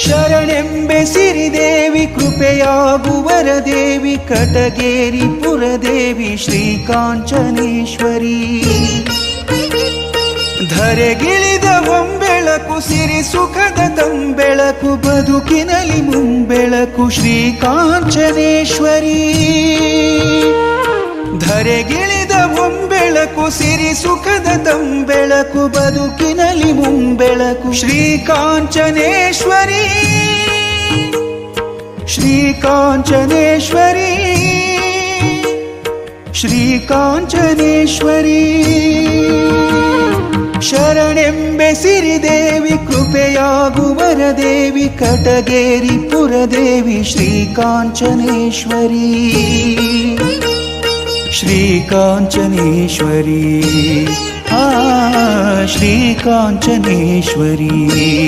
ಶರಣೆಂಬೆ ಸಿರಿದೇವಿ ಕೃಪೆಯಾಗುವರ ದೇವಿ ಕಟಗೇರಿ ಪುರದೇವಿ ಶ್ರೀಕಾಂಚನೇಶ್ವರಿ ಧರೆಗಿಳಿದ ಒಂಬೆಳಕು ಸಿರಿ ಸುಖದ ತಂಬೆಳಕು ಬದುಕಿನಲ್ಲಿ ಮುಂಬೆಳಕು ಶ್ರೀಕಾಂಚನೇಶ್ವರಿ ಧರೆಗಿಳಿದ ಒಂಬೆಳಕು ಸಿರಿ ಸುಖದ ತಂಬೆಳಕು ಬದುಕಿನಲ್ಲಿ ಮುಂಬೆಳಕು ಶ್ರೀಕಾಂಚನೇಶ್ವರಿ ಶ್ರೀಕಾಂಚನೇಶ್ವರಿ ಶ್ರೀಕಾಂಚನೇಶ್ವರಿ ಶರಣೆಂಬೆ ಸಿರಿದೇವಿ ಕೃಪೆಯಾಗುವರ ದೇವಿ ಕಟಗೇರಿ ಪುರದೇವಿ ಶ್ರೀಕಾಂಚನೇಶ್ವರಿ ಶ್ರೀಕಾಂಚನೇಶ್ವರಿ ಶ್ರೀಕಾಂಚನೇಶ್ವರಿ